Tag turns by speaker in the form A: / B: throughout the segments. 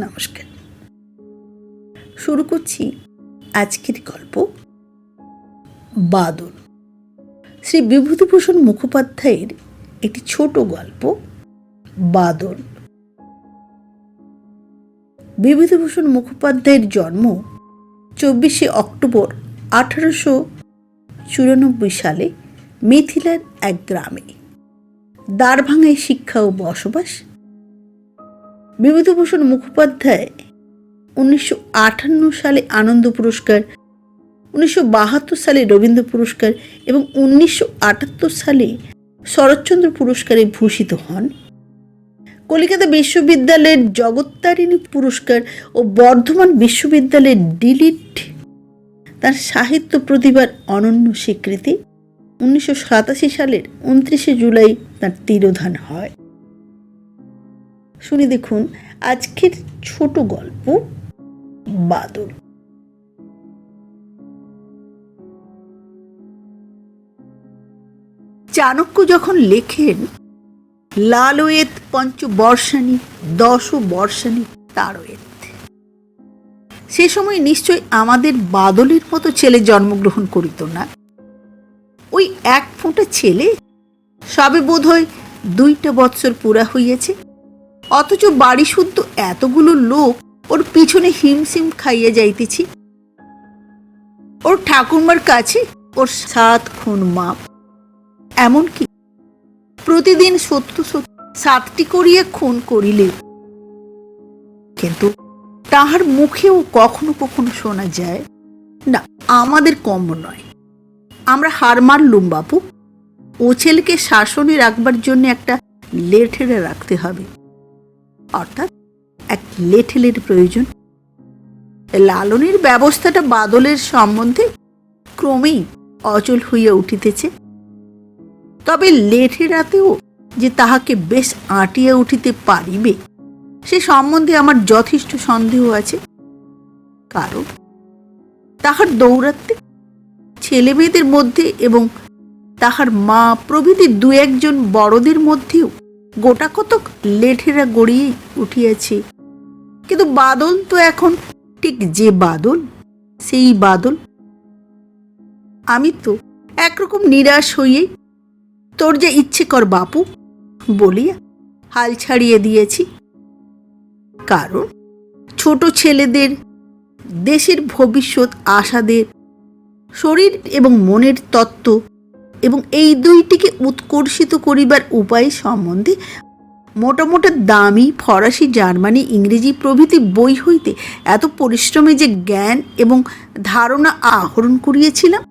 A: নমস্কার। শুরু করছি আজকের গল্প বাদল। শ্রী বিভূতিভূষণ মুখোপাধ্যায়ের একটি ছোট গল্প বাদল। বিভূতিভূষণ মুখোপাধ্যায়ের জন্ম 24শে অক্টোবর 1894 সালে মিথিলার এক গ্রামে। দ্বারভাঙায় শিক্ষা ও বসবাস। বিভূতিভূষণ মুখোপাধ্যায় 1958 সালে আনন্দ পুরস্কার, 1972 সালে রবীন্দ্র পুরস্কার এবং 1978 সালে শরৎচন্দ্র পুরস্কারে ভূষিত হন। কলকাতা বিশ্ববিদ্যালয়ের জগত্তারিণী পুরস্কার ও বর্ধমান বিশ্ববিদ্যালয়ের ডিলিট তার সাহিত্য প্রতিভার অনন্য স্বীকৃতি। 1987 সালের 29শে জুলাই তার তিরোধান হয়। শুনে দেখুন আজকের ছোট গল্প বাদল। চাণক্য যখন লেখেন লালয়েত পঞ্চবর্ষাণি দশ বর্ষাণি তারয়েত, সে সময় নিশ্চয় আমাদের বাদলের মতো ছেলে জন্মগ্রহণ করিত না। ওই এক ফোঁটা ছেলে, সবে বোধ হয় 2 বৎসর পুরা হইয়াছে, অথচ বাড়ি শুদ্ধ এতগুলো লোক ওর পিছনে হিমশিম খাইয়া যাইতেছি। ওর ঠাকুরমার কাছে ওর 7 খুন মাপ, এমনকি প্রতিদিন 7টি করিয়া খুন করিলে, কিন্তু তাহার মুখেও কখনো কখনো শোনা যায় না আমাদের কম নয়, আমরা হার মারলুম বাপু, ও ছেলেকে শাসনে রাখবার জন্য একটা লেঠেলে রাখতে হবে, অর্থাৎ এক লেঠেলের প্রয়োজন। লালনের ব্যবস্থাটা বাদলের সম্বন্ধে ক্রমেই অচল হইয়া উঠিতেছে। তবে লেঠেরাতেও যে তাহাকে বেশ আঁটিয়া উঠিতে পারিবে সে সম্বন্ধে আমার যথেষ্ট সন্দেহ আছে। কারণ তাহার দৌরাত্মে ছেলেমেয়েদের মধ্যে এবং তাহার মা প্রভৃতি 2-1 বড়দের মধ্যেও গোটা কতক লেঠেরা গড়িয়ে উঠিয়াছে। কিন্তু বাদল তো এখন ঠিক যে বাদল সেই বাদল। আমি তো একরকম নিরাশ হইয়ে তোর যে ইচ্ছে কর বাপু বলিয়া হাল ছাড়িয়ে দিয়েছি। কারণ ছোট ছেলেদের, দেশের ভবিষ্যৎ আশাদের, শরীর এবং মনের তত্ত্ব এবং এই দুইটিকে উৎকর্ষিত করিবার উপায় সম্বন্ধে মোটামোটা দামি ফরাসি, জার্মানি, ইংরেজি প্রভৃতি বই হইতে এত পরিশ্রমে যে জ্ঞান এবং ধারণা আহরণ করিয়েছিলাম,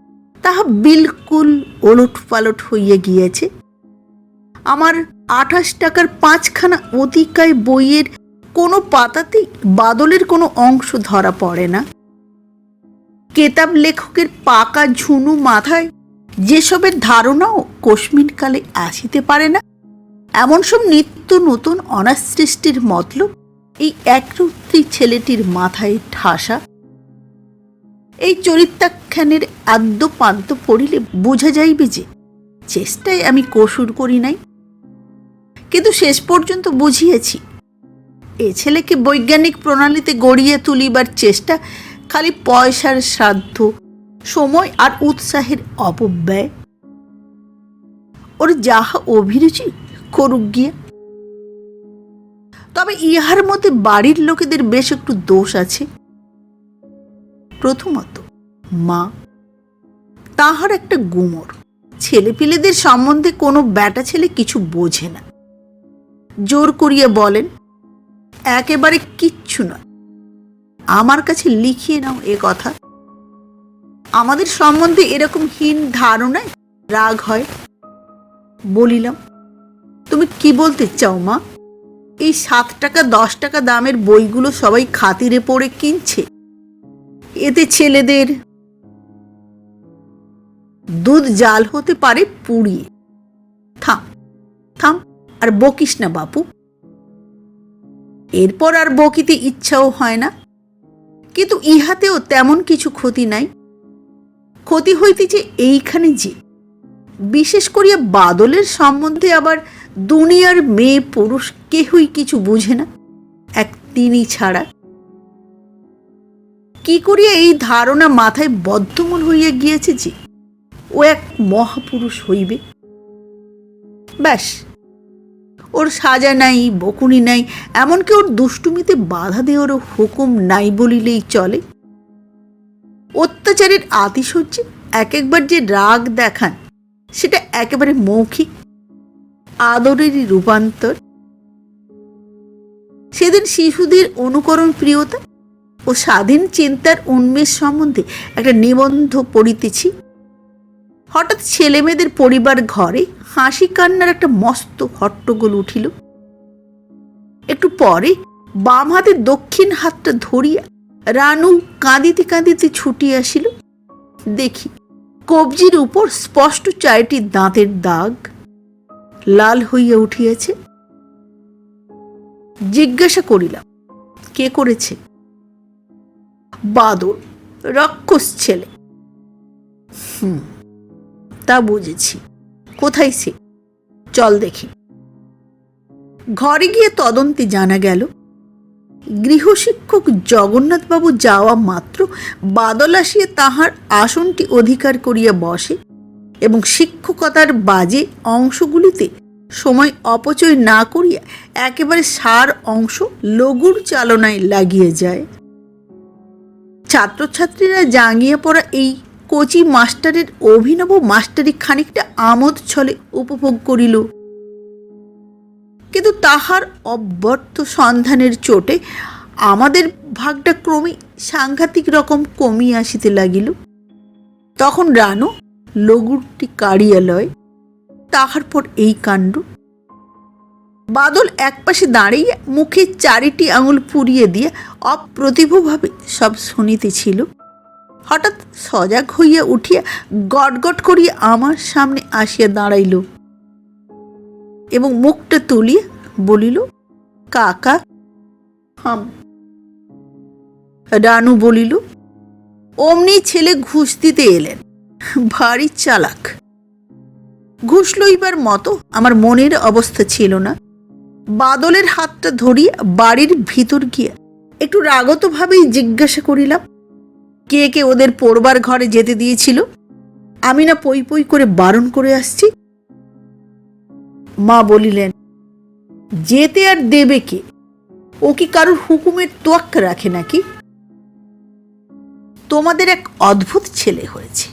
A: তাহা বিলকুল ওলট পালট হইয়া গিয়েছে। আমার 28 টাকার 5খানা অতিকায় বইয়ের কোনো পাতাতেই বাদলের কোনো অংশ ধরা পড়ে না। কেতাব লেখকের পাকা ঝুনু মাথায় যেসবের ধারণাও কস্মিনকালে আসিতে পারে না, এমন সব নিত্য নতুন অনার সৃষ্টির মতলব এই একরত্তি ছেলেটির মাথায় ঠাসা। এই চরিত্রাখ্যানের আদ্য পাদ্য পড়িলে বোঝা যাইবে যে চেষ্টায় আমি কসুর করি নাই, কিন্তু শেষ পর্যন্ত বুঝিয়েছি এ ছেলেকে বৈজ্ঞানিক প্রণালীতে গড়িয়ে তুলিবার চেষ্টা খালি পয়সার শ্রাদ্ধ, সময় আর উৎসাহের অপব্যয়। ওর যাহা অভিরুচি করুক গিয়া। তবে ইহার মধ্যে বাড়ির লোকেদের বেশ একটু দোষ আছে। প্রথমত মা, তাহার একটা গুমর, ছেলেপিলেদের সম্বন্ধে কোনো ব্যাটা ছেলে কিছু বোঝে না। জোর করিয়া বলেন একেবারে কিচ্ছু নয়, আমার কাছে লিখিয়ে নাও এ কথা। আমাদের সম্বন্ধে এরকম হীন ধারণায় রাগ হয়। বলিলাম, তুমি কি বলতে চাও মা? এই 7 টাকা 10 টাকা দামের বইগুলো সবাই খাতিরে পড়ে কিনছে, এতে ছেলেদের দুধ জাল হতে পারে পুড়িয়ে। থাম থাম, আর বকিস না বাপু। এরপর আর বকিতে ইচ্ছাও হয় না, কিন্তু ইহাতেও তেমন কিছু ক্ষতি নাই। ক্ষতি হইতেছে এইখানে যে বিশেষ করিয়া বাদলের সম্বন্ধে আবার দুনিয়ার মেয়ে পুরুষ কেহই কিছু বুঝে না। এক তিনি ছাড়া। কি করিয়া এই ধারণা মাথায় বদ্ধমূল হইয়া গিয়েছে যে ও এক মহাপুরুষ হইবে। ব্যাস, ওর সাজা নাই, বকুনি নাই, এমনকি ওর দুষ্টুমিতে বাধা দেওয়ারও হুকুম নাই বলিলেই চলে। অত্যাচারের আতিশয্যে এক একবার যে রাগ দেখান, সেটা একেবারে মৌখিক, আদরেরই রূপান্তর। সেদিন শিশুদের অনুকরণ প্রিয়তা ও স্বাধীন চিন্তার উন্মেষ সম্বন্ধে একটা নিবন্ধ পড়িতেছি। হঠাৎ ছেলেমেয়েদের পরিবার ঘরে হাসি কান্নার একটা মস্ত হট্টগোল উঠিল। একটু পরে বাম হাতে দক্ষিণ হাতটা ধরিয়া রানু কাঁদিতে কাঁদিতে ছুটি আসিল। দেখি কবজির উপর স্পষ্ট 4টি দাঁতের দাগ লাল হইয়া উঠিয়াছে। জিজ্ঞাসা করিলাম, কে করেছে? বাদল, রাক্ষস ছেলে। তা বুঝেছি। কোথায় সে? চল দেখি। ঘরে গিয়ে তদন্তে জানা গেল, গৃহশিক্ষক জগন্নাথবাবু যাওয়া মাত্র বাদল আসিয়া তাহার আসনটি অধিকার করিয়া বসে এবং শিক্ষকতার বাজে অংশগুলিতে সময় অপচয় না করিয়া একেবারে সার অংশ লঘুর চালনায় লাগিয়ে যায়। ছাত্রছাত্রীরা জাঙ্গিয়া পড়া এই কোচি মাস্টারের অভিনব মাস্টারি খানিকটা আমোদ ছলে উপভোগ করিল, কিন্তু তাহার অব্যর্থ সন্ধানের চোটে আমাদের ভাগটা ক্রমে সাংঘাতিক রকম কমিয়া আসিতে লাগিল। তখন রানু লঘুরটি কাড়িয়া লয়। তাহার পর এই কাণ্ড। বাদল একপাশে দাঁড়িয়ে মুখে 4টি আঙুল পুড়িয়ে দিয়ে অপ্রতিভভাবে সব শুনিতেছিল। হঠাৎ সজাগ হইয়া উঠিয়া গটগট করিয়া আমার সামনে আসিয়া দাঁড়াইল এবং মুখটা তুলিয়া বলিল, কাকা। রানু বলিল, অমনি ছেলে ঘুষ দিতে এলেন, ভারী চালাক। ঘুষ লইবার মতো আমার মনের অবস্থা ছিল না। বাদলের হাতটা ধরিয়া বাড়ির ভিতর গিয়া একটু রাগতভাবেই জিজ্ঞাসা করিলাম, কে কে ওদের পড়বার ঘরে যেতে দিয়েছিল? আমি না পই পই করে বারণ করে আসছি। মা বলিলেন, যেতে আর দেবে কে? ও কি কারোর হুকুমের তোয়াক্কা রাখে নাকি? তোমাদের এক অদ্ভুত ছেলে হয়েছে।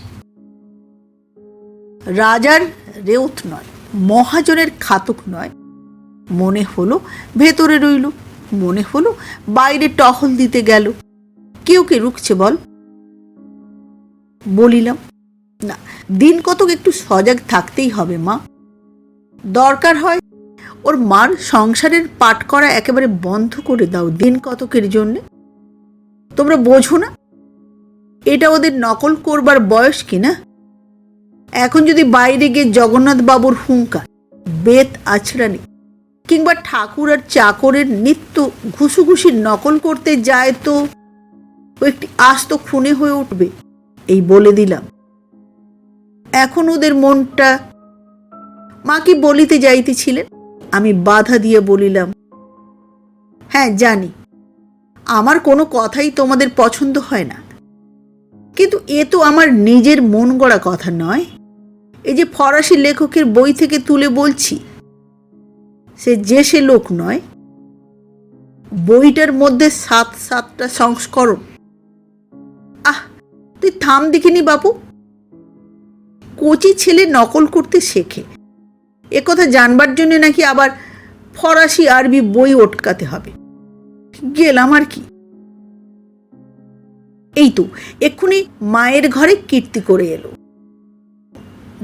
A: রাজার রেউত নয়, মহাজনের খাতক নয়। মনে হলো ভেতরে রইল, মনে হলো বাইরে টহল দিতে গেল। কেউ কে রুখছে বল? বলিলাম, না, দিন কতক একটু সজাগ থাকতেই হবে মা। দরকার হয় ওর মার সংসারের পাট করা একেবারে বন্ধ করে দাও দিন কতকের জন্যে। তোমরা বোঝো না এটা ওদের নকল করবার বয়স কিনা? এখন যদি বাইরে গিয়ে জগন্নাথ বাবুর হুঙ্কার, বেত আছড়ানি কিংবা ঠাকুর আর চাকরের নিত্য ঘুষুঘুষির নকল করতে যায় তো ও একটি আস্ত খুনে হয়ে উঠবে, এই বলে দিলাম। এখন ওদের মনটা। মা কি বলিতে যাইতেছিলেন, আমি বাধা দিয়ে বলিলাম, হ্যাঁ জানি আমার কোনো কথাই তোমাদের পছন্দ হয় না, কিন্তু এ তো আমার নিজের মন গড়া কথা নয়। এই যে ফরাসি লেখকের বই থেকে তুলে বলছি, সে লোক নয়। বইটার মধ্যে 7টা সংস্করণ। তুই থাম দেখিনি বাপু। কোচি ছেলে নকল করতে শেখে, একথা জানবার জন্য নাকি আবার ফরাসি আরবি বই ওটকাতে হবে? গেলাম আর কি। এই তো এক্ষুনি মায়ের ঘরে কীর্তি করে এলো।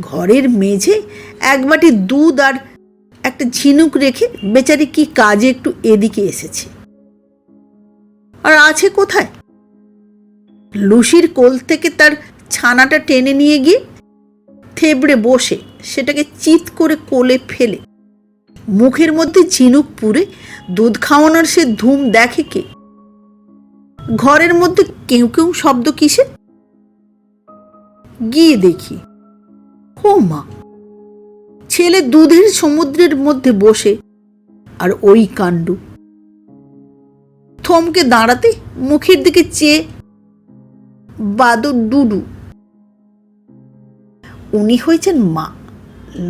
A: ঘরের মেঝে এক বাটি দুধ আর একটা ঝিনুক রেখে বেচারি কি কাজে একটু এদিকে এসেছে। আর আছে কোথায়? লুসির কোল থেকে তার ছানাটা টেনে নিয়ে গিয়ে থেবড়ে বসে সেটাকে চিৎ করে কোলে ফেলে মুখের মধ্যে ঝিনুক পুরে দুধ খাওয়ানোর সে ধুম দেখে কে? ঘরের মধ্যে কেউ কেউ শব্দ কিসে? গিয়ে দেখি, ও মা, ছেলে দুধের সমুদ্রের মধ্যে বসে, আর ওই কাণ্ড। থমকে দাঁড়াতে মুখের দিকে চেয়ে বাদল ডুডু। উনি হয়েছেন মা,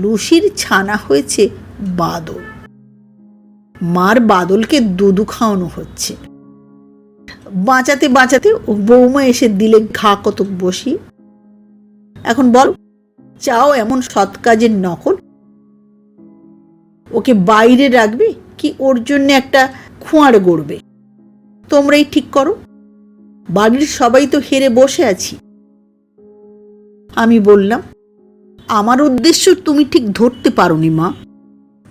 A: লুসির ছানা হয়েছে বাদল। মার বাদলকে দুধু খাওয়ানো হচ্ছে। বাঁচাতে বাঁচাতে ও বৌমা এসে দিলে ঘা কতক বসিয়ে। এখন বল, চাও এমন সৎ কাজের নকল? ওকে বাইরে রাখবে কি ওর জন্য একটা খোঁয়ার গড়বে? তোমরাই ঠিক করো। বাড়ির সবাই তো হেরে বসে আছি। আমি বললাম, আমার উদ্দেশ্য তুমি ঠিক ধরতে পারোনি মা।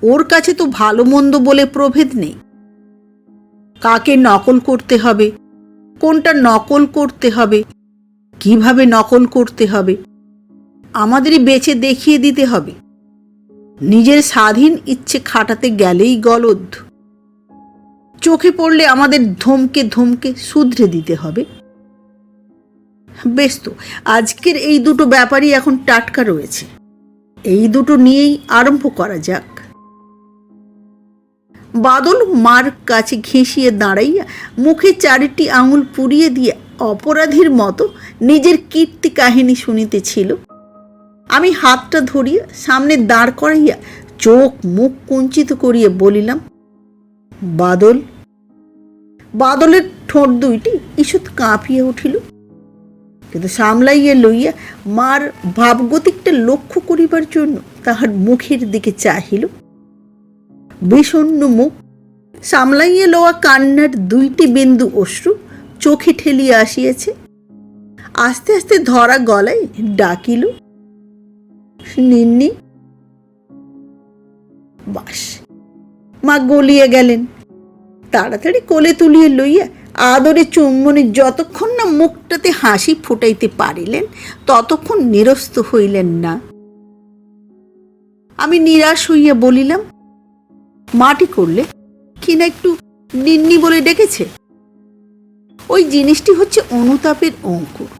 A: ওর কাছে তো ভালো মন্দ বলে প্রভেদ নেই। কাকে নকল করতে হবে, কোনটা নকল করতে হবে, কিভাবে নকল করতে হবে, আমাদেরই বেছে দেখিয়ে দিতে হবে। নিজের স্বাধীন ইচ্ছে খাটাতে গেলেই গলদ। চোখে পড়লে আমাদের ধমকে ধমকে শুধরে দিতে হবে। বেশ তো, আজকের এই দুটো ব্যাপারই এখন টাটকা রয়েছে, এই দুটো নিয়েই আরম্ভ করা যাক। বাদল মার কাছে ঘেঁষিয়ে দাঁড়াইয়া মুখে 4টি আঙুল পুড়িয়ে দিয়ে অপরাধীর মতো নিজের কীর্তি কাহিনী শুনিতেছিল। আমি হাতটা ধরিয়া সামনে দাঁড় করাইয়া চোখ মুখ কুঞ্চিত করিয়া বলিলাম, বাদল। বাদলের ঠোঁট দুইটি ঈষৎ কাঁপিয়া উঠিল, কিন্তু সামলাইয়া লইয়া মার ভাবগতিকটা লক্ষ্য করিবার জন্য তাহার মুখের দিকে চাহিল। বিষণ্ণ মুখ, সামলাইয়া লওয়া কান্নার 2টি বিন্দু অশ্রু চোখে ঠেলিয়া আসিয়াছে। আস্তে আস্তে ধরা গলায় ডাকিল, নিন্নি। বাস, মা গলিয়া গেলেন। তাড়াতাড়ি কোলে তুলিয়া লইয়া আদরে চুম্বনে যতক্ষণ না মুখটাতে হাসি ফুটাইতে পারিলেন ততক্ষণ নিরস্ত হইলেন না। আমি নিরাশ হইয়া বলিলাম, মাটি করলে কিনা একটু নিন্নি বলে ডেকেছে? ওই জিনিসটি হচ্ছে অনুতাপের অঙ্কুর।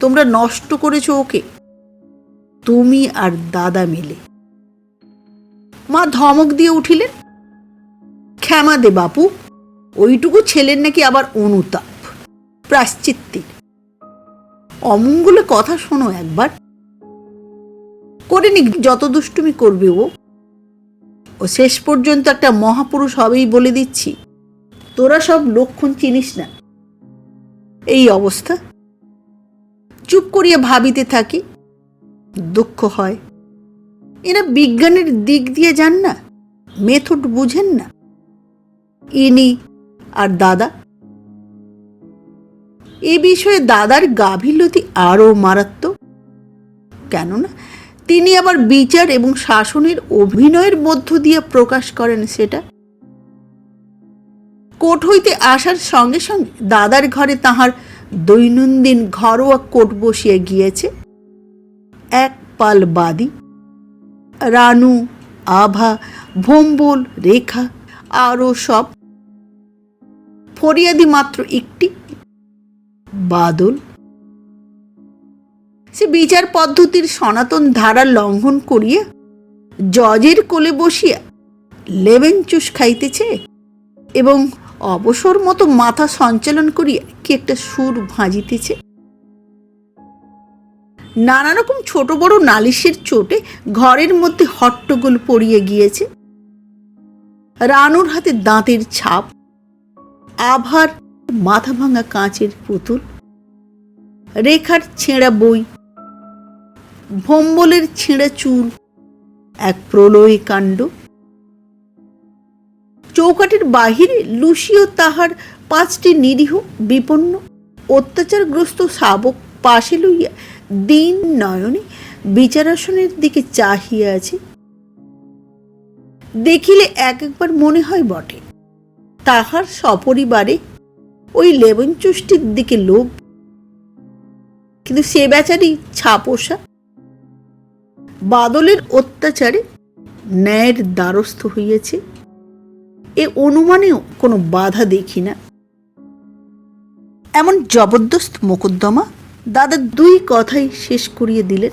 A: তোমরা নষ্ট করেছো ওকে, তুমি আর দাদা মিলে। মা ধমক দিয়ে উঠিলেন, ক্ষমা দে বাপু, ওইটুকু ছেলের নাকি আবার অনুতাপ, প্রাশ্চিত্তিক। অমঙ্গলে কথা শোনো একবার। করেনি যত দুষ্টুমি করবে ও শেষ পর্যন্ত একটা মহাপুরুষ হবেই বলে দিচ্ছি। তোরা সব লক্ষণ চিনিস না। এই অবস্থা। চুপ করিয়া ভাবিতে থাকি, দুঃখ হয়। এরা বিজ্ঞানের দিক দিয়ে যান না, মেথড বুঝেন না। ইনি আর দাদা। এ বিষয়ে দাদার গাফিলতি আরও মারাত্মক। কেননা তিনি আবার বিচার এবং শাসনের অভিনয়ের মধ্য দিয়ে প্রকাশ করেন সেটা। কোর্ট হইতে আসার সঙ্গে সঙ্গে দাদার ঘরে তাহার দৈনন্দিন ঘরোয়া কোর্ট বসিয়া গিয়েছে। এক পাল বাদী, রানু, আভা, ভম্বল, রেখা, আরও সব। ফরিয়াদি মাত্র একটি, বাদল। সে বিচার পদ্ধতির সনাতন ধারা লঙ্ঘন করিয়া জজের কোলে বসিয়া লেবেন চুষ খাইতেছে এবং অবসর মতো মাথা সঞ্চালন করিয়া কি একটা সুর ভাঁজিতেছে। নানা রকম ছোট বড় নালিশের চোটে ঘরের মধ্যে হট্টগোল পড়িয়া গিয়েছে। রানুর হাতে দাঁতের ছাপ, আভার মাথা ভাঙা কাঁচের পুতুল, রেখার ছেঁড়া বই, ভম্বলের ছেঁড়া চুল, এক প্রলয় কাণ্ড। চৌকাঠের বাহিরে লুসিও তাহার 5টি নিরীহ বিপন্ন অত্যাচারগ্রস্ত শাবক পাশে লইয়া দিন নয়নে বিচারাসনের দিকে চাহিয়া আছে। দেখিলে একবার মনে হয় বটে তাহার সপরিবারে ওই লেবনচুষ্টির দিকে লোভ, কিন্তু সে বেচারি ছাপোষা। বাদলের অত্যাচারে ন্যায়ের দ্বারস্থ হইয়াছে, এ অনুমানেও কোনো বাধা দেখি না। এমন জবরদস্ত মোকদ্দমা দাদা 2 কথাই শেষ করিয়ে দিলেন।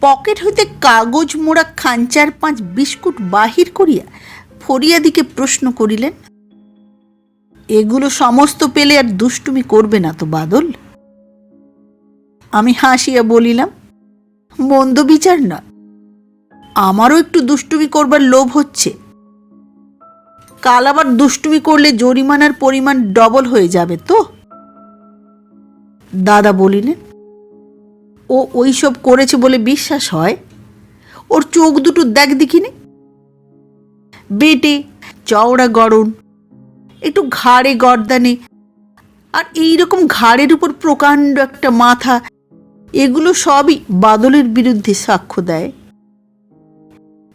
A: পকেট হইতে কাগজ মোড়া 4-5 বিস্কুট বাহির করিয়া ফরিয়াদিকে প্রশ্ন করিলেন, এগুলো সমস্ত পেলে আর দুষ্টুমি করবে না তো বাদল? আমি হাসিয়া বলিলাম, মন্দ বিচার না, আমারও একটু দুষ্টুমি করবার লোভ হচ্ছে। কাল আবার দুষ্টুমি করলে জরিমানার পরিমাণ ডবল হয়ে যাবে তো। দাদা বলিলেন, ও ওইসব করেছে বলে বিশ্বাস হয়? ওর চোখ দুটো দেখ দেখিনি, বেটে, চওড়া গড়ন, একটু ঘাড়ে গর্দানে, আর এইরকম ঘাড়ের উপর প্রকাণ্ড একটা মাথা, এগুলো সবই বাদলের বিরুদ্ধে সাক্ষ্য দেয়।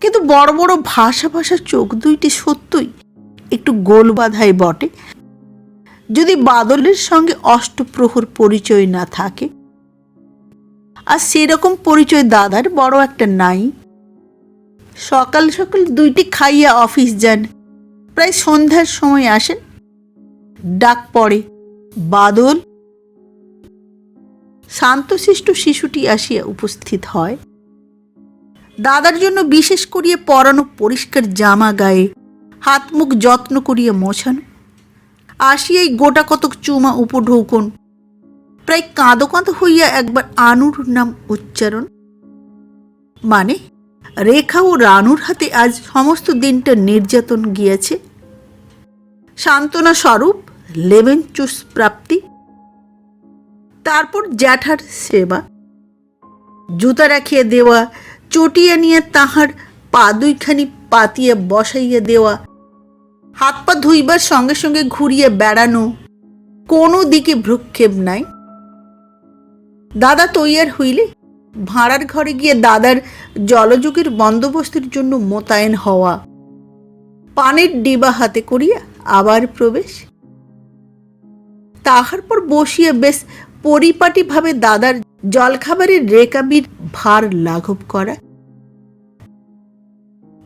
A: কিন্তু বড় বড় ভাষা ভাষা চোখ দুইটি সত্যই একটু গোল বাঁধাই বটে, যদি বাদলের সঙ্গে অষ্টপ্রহর পরিচয় না থাকে। আর সেরকম পরিচয় দাদার বড় একটা নাই। সকাল সকাল দুইটি খাইয়া অফিস যান, প্রায় সন্ধ্যার সময় আসেন। ডাক পড়ে, বাদল। শান্তশিষ্ট শিশুটি আসিয়া উপস্থিত হয়। দাদার জন্য বিশেষ করিয়া পরানো পরিষ্কার জামা গায়ে, হাত মুখ যত্ন করিয়া মোছানো। আসিয়াই গোটা কতক চুমা উপঢৌকন, প্রায় কাঁদো কাঁদো হইয়া একবার আনুর নাম উচ্চারণ। মানে রেখা ও রানুর হাতে আজ সমস্ত দিনটা নির্যাতন গিয়েছে। সান্ত্বনা স্বরূপ লেমন জুস প্রাপ্তি, তারপর জ্যাঠার সেবা, জুতা রাখিয়া দেওয়া, চটিয়া নিয়ে তাহার পা দুইখানি পাতিয়া বসাইয়া দেওয়া, হাত পা ধুইবার সঙ্গে সঙ্গে ঘুরিয়ে বেড়ানো, কোনো দিকে ভ্রুক্ষেপ নাই। দাদা তৈয়ার হইলে ভাঁড়ার ঘরে গিয়ে দাদার জলযোগের বন্দোবস্তের জন্য মোতায়েন হওয়া, পানের ডিবা হাতে করিয়া আবার প্রবেশ। তাহার পর বসিয়া বেশ পরিপাটিভাবে দাদার জলখাবারের রেকাবির ভার লাঘব করা।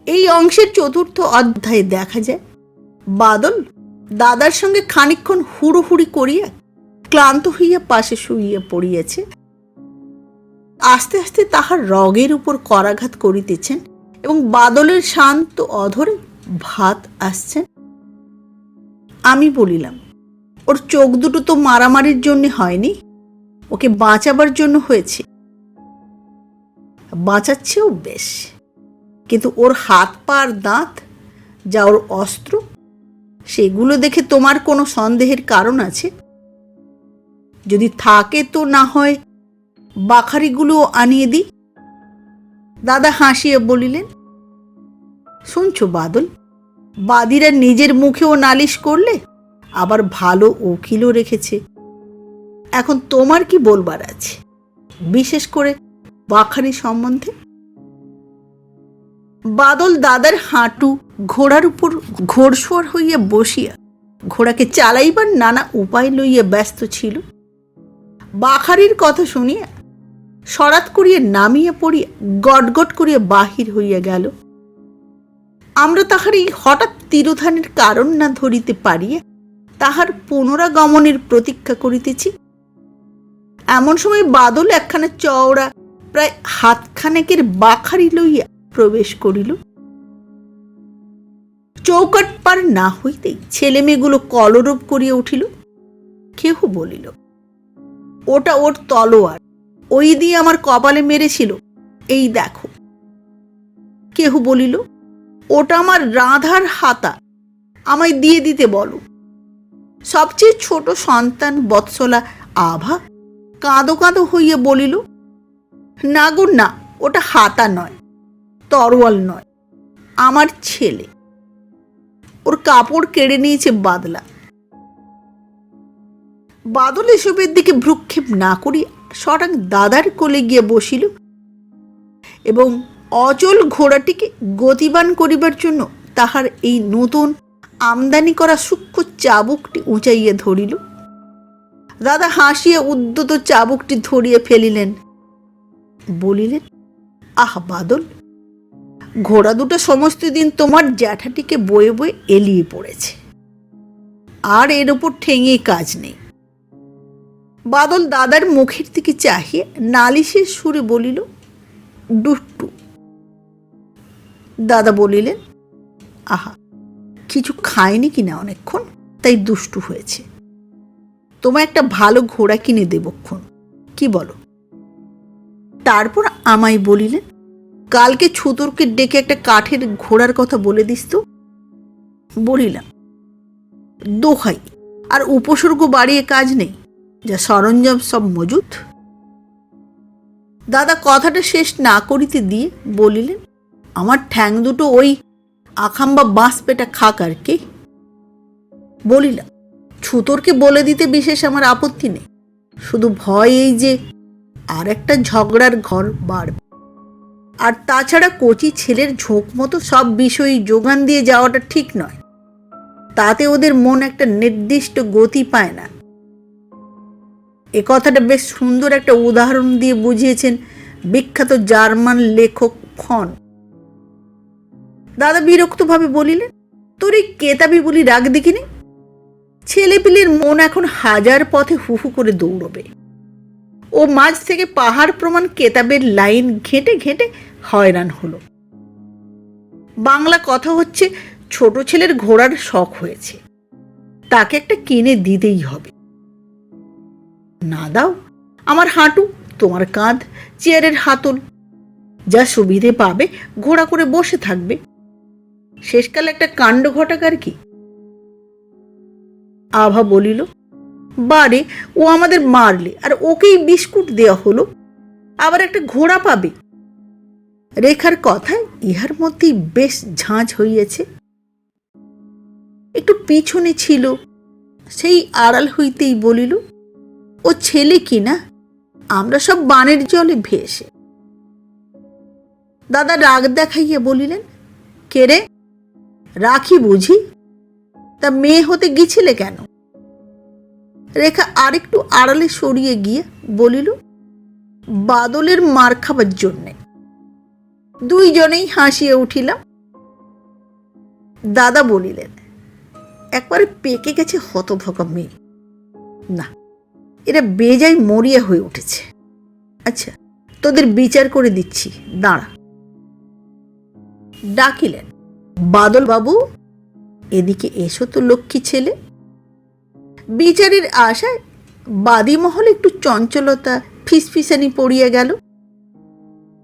A: এই অংশের চতুর্থ অধ্যায়ে দেখা যায় বাদল দাদার সঙ্গে খানিকক্ষণ হুড়োহুড়ি করিয়া ক্লান্ত হইয়া পাশে শুইয়া পড়িয়াছে। আস্তে আস্তে তাহার রগের উপর করাঘাত করিতেছেন এবং বাদলের শান্ত অধরে ভাত আসছেন। আমি বলিলাম, ওর চোখ দুটো তো মারামারির জন্য হয়নি, ওকে বাঁচাবার জন্য হয়েছে। বাঁচাচ্ছেও বেশ, কিন্তু ওর হাত পা আর দাঁত যা ওর অস্ত্র, সেগুলো দেখে তোমার কোনো সন্দেহের কারণ আছে? যদি থাকে তো না হয় বাখারিগুলো আনিয়ে দিই। দাদা হাসিয়া বলিলেন, শুনছো বাদল, বাদীরা নিজের মুখেও নালিশ করলে, আবার ভালো উকিলও রেখেছে। এখন তোমার কি বলবার আছে, বিশেষ করে বাখারি সম্বন্ধে? বাদল দাদার হাঁটু ঘোড়ার উপর ঘোড়সওয়ার হইয়া বসিয়া ঘোড়াকে চালাইবার নানা উপায় লইয়া ব্যস্ত ছিল। বাখারির কথা শুনিয়া সরাত করিয়া নামিয়া পড়িয়া গটগট করিয়া বাহির হইয়া গেল। আমরা তাহার এই হঠাৎ তিরোধানের কারণ না ধরিতে পারিয়া তাহার পুনরাগমনের প্রতীক্ষা করিতেছি। এমন সময় বাদল একখানা চওড়া প্রায় হাতখানেকের বাখারি লইয়া প্রবেশ করিল। চৌকাট পার না হইতেই ছেলে মেয়েগুলো কলরব করিয়া উঠিল। কেহ বলিল, ওটা ওর তলোয়ার, ওই দিয়ে আমার কপালে মেরেছিল, এই দেখো। কেহ বলিল, ওটা আমার রাঁধার হাতা, আমায় দিয়ে দিতে বলো। সবচেয়ে ছোট সন্তান বৎসলা আভা কাঁদো কাঁদো হইয়া বলিল, না গো না, ওটা হাতা নয়, তরোয়াল নয়, আমার ছেলে, ওর কাপড় কেড়ে নিয়েছে বাদলা। বাদল এসবের দিকে ভ্রুক্ষেপ না করিয়া সরাং দাদার কোলে গিয়ে বসিল এবং অচল ঘোড়াটিকে গতিবান করিবার জন্য তাহার এই নতুন আমদানি করা সূক্ষ্ম চাবুকটি উঁচাইয়া ধরিল। দাদা হাসিয়া উদ্যত চাবুকটি ধরিয়া ফেলিলেন, বলিলেন, আহ বাদল, ঘোড়া দুটো সমস্ত দিন তোমার জ্যাঠাটিকে বয়ে বয়ে এলিয়ে পড়েছে, আর এর ওপর ঠেঙিয়ে কাজ নেই। বাদল দাদার মুখের দিকে চাহিয়ে নালিশের সুরে বলিল, দুষ্টু। দাদা বলিলেন, আহা, কিছু খায়নি কিনা অনেকক্ষণ, তাই দুষ্টু হয়েছে। তোমায় একটা ভালো ঘোড়া কিনে দেবক্ষণ, কি বলো? তারপর আমায় বলিলেন, কালকে ছুতরকে ডেকে একটা কাঠের ঘোড়ার কথা বলে দিস তো। বলিলাম, দোহাই, আর উপসর্গ বাড়িয়ে কাজ নেই, যা সরঞ্জাম সব মজুত। দাদা কথাটা শেষ না করিতে দিয়ে বলিলেন, আমার ঠ্যাং দুটো ওই আখাম্বা বাঁশ পেটা খাক আর কি। বলিলাম, ছুতরকে বলে দিতে বিশেষ আমার আপত্তি নেই, শুধু ভয় এই যে আর একটা ঝগড়ার ঘর বাড়বে। আর তাছাড়া কচি ছেলের ঝোঁক মতো সব বিষয়ই যোগান দিয়ে যাওয়াটা ঠিক নয়, তাতে ওদের মন একটা নির্দিষ্ট গতি পায় না। এ কথাটা বেশ সুন্দর একটা উদাহরণ দিয়ে বুঝিয়েছেন বিখ্যাত জার্মান লেখক ফন। দাদা বিরক্তভাবে বলিলেন, তোর এই কেতাবি বলি রাগ দেখিনি। ছেলেপিলের মন এখন হাজার পথে হুহু করে দৌড়বে। ও মাঝ থেকে পাহাড় প্রমাণ কেতাবের লাইন ঘেঁটে ঘেঁটে হয়রান হলো। বাংলা কথা হচ্ছে, ছোট ছেলের ঘোড়ার শখ হয়েছে, তাকে একটা কিনে দিতেই হবে। না দাও, আমার হাঁটু, তোমার কাঁধ চেয়ারের হাতল, যা সুবিধে পাবে ঘোড়া করে বসে থাকবে, শেষকালে একটা কাণ্ড ঘটাকার কি। আভা বলিল, বারে, ও আমাদের মারলে আর ওকেই বিস্কুট দেওয়া হলো, আবার একটা ঘোড়া পাবে। রেখার কথায় ইহার মধ্যেই বেশ ঝাঁঝ হইয়াছে। একটু পিছনে ছিল, সেই আড়াল হইতেই বলিল, ও ছেলে কিনা, আমরা সব বানের জলে ভেসে। দাদা রাগ দেখাইয়া বলিলেন, কে রে, রাখি বুঝি? তা মেয়ে হতে গিয়েছিলে কেন? রেখা আরেকটু আড়ালে সরিয়ে গিয়ে বলিল, বাদলের মার খাবার জন্যে। দুইজনেই হাসিয়ে উঠিলাম। দাদা বলিলেন, একবারে পেকে গেছে হতভকা মেয়ে। না, এরা বেজায় মরিয়া হয়ে উঠেছে। আচ্ছা, তোদের বিচার করে দিচ্ছি, দাঁড়া। ডাকিলেন, বাদল বাবু, এদিকে এসো তো লক্ষ্মী ছেলে। বিচারের আশায় বাদী মহলে একটু চঞ্চলতা ফিসফিসানি পড়িয়া গেল।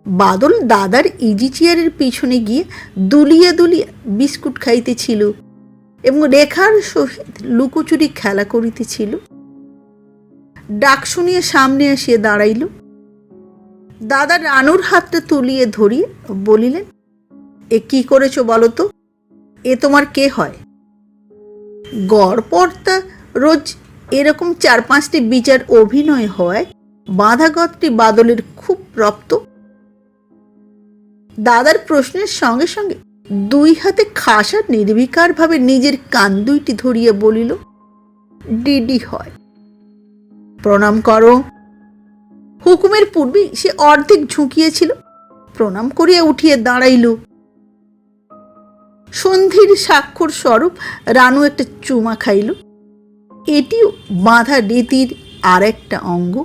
A: বাদল দাদার ইজি চেয়ারের পিছনে গিয়ে দুলিয়া দুলিয়া বিস্কুট খাইতেছিল এবং রেখার সহিত লুকোচুরি খেলা করিতেছিল। ডাক শুনিয়া সামনে আসিয়া দাঁড়াইল। দাদা রানুর হাতটা তুলিয়ে ধরিয়ে বলিলেন, এ কি করেছ বলো তো? এ তোমার কে হয়? গড়পড়তা রোজ এরকম 4-5টি বিচার অভিনয় হয় বাঁধাগতটি বাদলের খুব প্রাপ্ত। দাদার প্রশ্নের সঙ্গে সঙ্গে দুই হাতে খাসা নির্বিকার ভাবে নিজের কান দুইটি ধরিয়া বলিল, ডিডি হয়। প্রণাম করো। হুকুমের পূর্বেই সে অর্ধেক ঝুঁকিয়েছিল, প্রণাম করিয়া উঠিয়া দাঁড়াইল। সন্ধির স্বাক্ষর স্বরূপ রানু একটা চুমা খাইল। এটিও বাঁধা রীতির আর একটা অঙ্গ।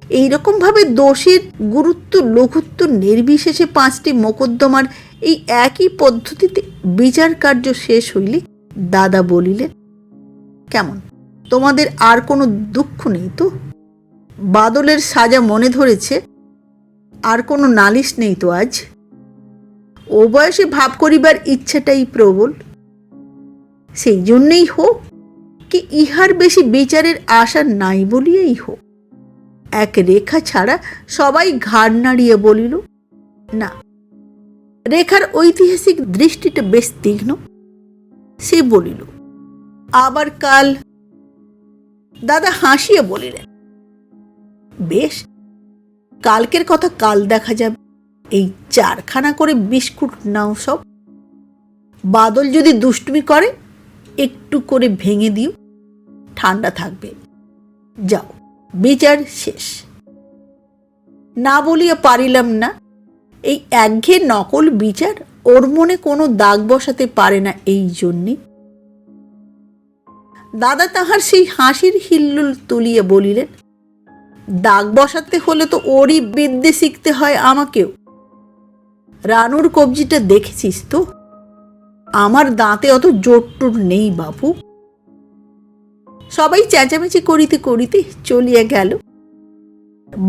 A: এইরকম ভাবে দোষের গুরুত্ব লঘুত্ব নির্বিশেষে 5টি মোকদ্দমার এই একই পদ্ধতিতে বিচার কার্য শেষ হইলে দাদা বলিলেন, কেমন, তোমাদের আর কোনো দুঃখ নেই তো? বাদলের সাজা মনে ধরেছে? আর কোনো নালিশ নেই তো আজ? ও বয়সে ভাব করিবার ইচ্ছাটাই প্রবল। সেই জন্যেই হোক, কি ইহার বেশি বিচারের আশা নাই বলিয়াই হোক, এক রেখা ছাড়া সবাই ঘাড় নাড়িয়ে বলিল, না। রেখার ঐতিহাসিক দৃষ্টিটা বেশ তীক্ষ্ণ। সে বলিল, আবার কাল। দাদা হাসিয়ে বলিলেন, বেশ, কালকের কথা কাল দেখা যাবে। এই 4খানা করে বিস্কুট নাও সব। বাদল যদি দুষ্টুমি করে একটু করে ভেঙে দিও, ঠান্ডা থাকবে। যাও, বিচার শেষ। না বলিয়া পারিলাম না। এই একঘেয়ে নকল বিচার ওর মনে কোনো দাগ বসাতে পারে না, এই জন্যে। দাদা তাহার সেই হাসির হিল্লোল তুলিয়ে বলিলেন, দাগ বসাতে হলে তো ওরই বিদ্যে শিখতে হয় আমাকেও। রানুর কবজিটা দেখেছিস তো? আমার দাঁতে অত জোর টোর নেই বাপু। সবাই চেঁচামেচি করিতে করিতে চলিয়া গেল।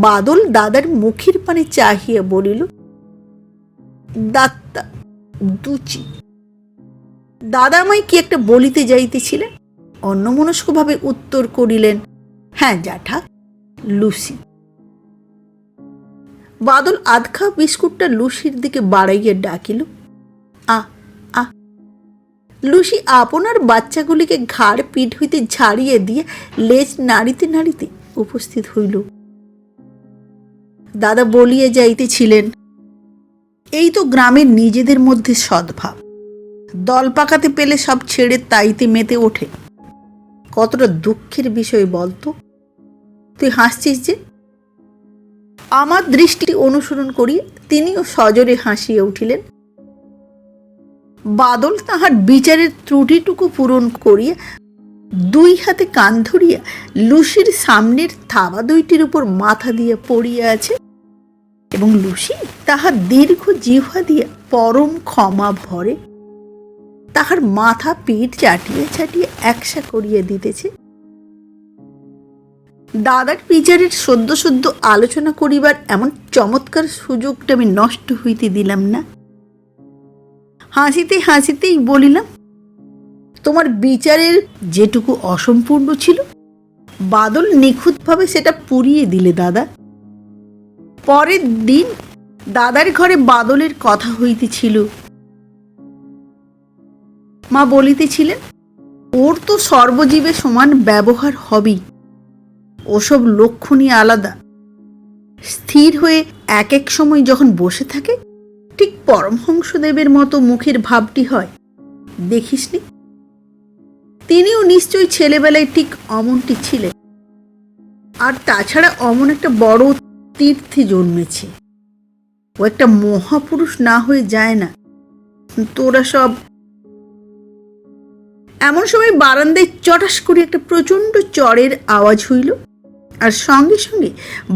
A: বাদল দাদার মুখের পানে চাহিয়া বলিল, দাত্তা দুচি। দাদা আমায় কি একটা বলিতে যাইতেছিলেন, অন্যমনস্কভাবে উত্তর করিলেন, হ্যাঁ জ্যাঠা, লুসি। বাদল আধখা বিস্কুটটা লুসির দিকে বাড়াইয়া ডাকিল, আ আ। লুসি আপনার বাচ্চাগুলিকে ঘাড় পিঠ হইতে ঝাড়িয়ে দিয়ে লেজ নাড়িতে নাড়িতে উপস্থিত হইল। দাদা বলিয়া যাইতেছিলেন, এই তো গ্রামের নিজেদের মধ্যে সদ্ভাব, দল পাকাতে পেলে সব ছেড়ে তাইতে মেতে ওঠে। কতটা দুঃখের বিষয় বলতো। তুই হাসছিস যে? আমার দৃষ্টি অনুসরণ করিয়া তিনিও সজোরে হাসিয়া উঠিলেন। বাদল তাহার বিচারের ত্রুটিটুকু পূরণ করিয়া দুই হাতে কান ধরিয়া লুসির সামনের থাবা দুইটির উপর মাথা দিয়া পড়িয়া আছে এবং লুসি তাহার দীর্ঘ জিহ্বা দিয়া পরম ক্ষমা ভরে তাহার মাথা পিঠ চাটিয়া চাটিয়া একসা করিয়া দিতেছে। দাদার বিচারের সদ্য সদ্য আলোচনা করিবার এমন চমৎকার সুযোগটা আমি নষ্ট হইতে দিলাম না। হাসিতে হাসিতেই বলিলাম, তোমার বিচারের যেটুকু অসম্পূর্ণ ছিল বাদল নিখুঁতভাবে সেটা পুরিয়ে দিলে দাদা। পরের দিন দাদার ঘরে বাদলের কথা হইতেছিল। মা বলিতেছিলেন, ওর তো সর্বজীবে সমান ব্যবহার হবেই, ওসব লক্ষণই আলাদা। স্থির হয়ে এক এক সময় যখন বসে থাকে ঠিক পরমহংসদেবের মতো মুখের ভাবটি হয়, দেখিসনি? তিনিও নিশ্চয়ই ছেলেবেলায় ঠিক অমনটি ছিলেন। আর তাছাড়া অমন একটা বড় তীর্থে জন্মেছে, ও একটা মহাপুরুষ না হয়ে যায় না। তোরা সব। এমন সময় বারান্দায় চটাস করে একটা প্রচণ্ড চড়ের আওয়াজ হইল, আর সঙ্গে সঙ্গে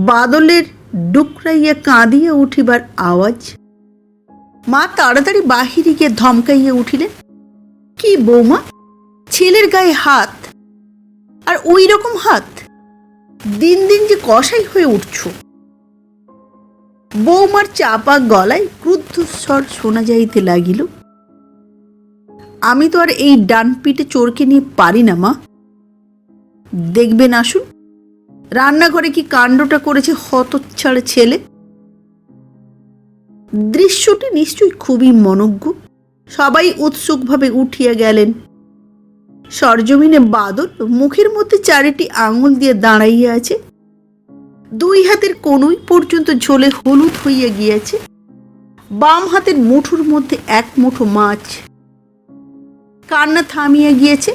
A: বাদলের ডুকরাইয়া কাঁদিয়া উঠিবার আওয়াজ। মা তাড়াতাড়ি বাহিরে গিয়ে ধমকাইয়া উঠিলেন, কি বৌমা, ছেলের গায়ে হাত, আর ওই রকম হাত? দিন দিন যে কসাই হয়ে উঠছ। বৌমার চাপা গলায় ক্রুদ্ধ স্বর শোনা যাইতে লাগিল, আমি তো আর এই ডান পিঠে চোরকে নিয়ে পারি না মা। দেখবেন আসুন রান্নাঘরে কি কাণ্ডটা করেছে হতচ্ছাড় ছেলে। দৃশ্যটি নিশ্চয়ই খুবই মনোজ্ঞ। সবাই উৎসুকভাবে উঠিয়া গেলেন। সরজমিনে বাদল মুখের মধ্যে চারিটি আঙুল দিয়ে দাঁড়াইয়া আছে, দুই হাতের কনুই পর্যন্ত ঝোলে হলুদ হইয়া গিয়াছে। বাম হাতের মুঠোর মধ্যে এক মুঠো মাছ। কান্না থামিয়া গিয়েছে,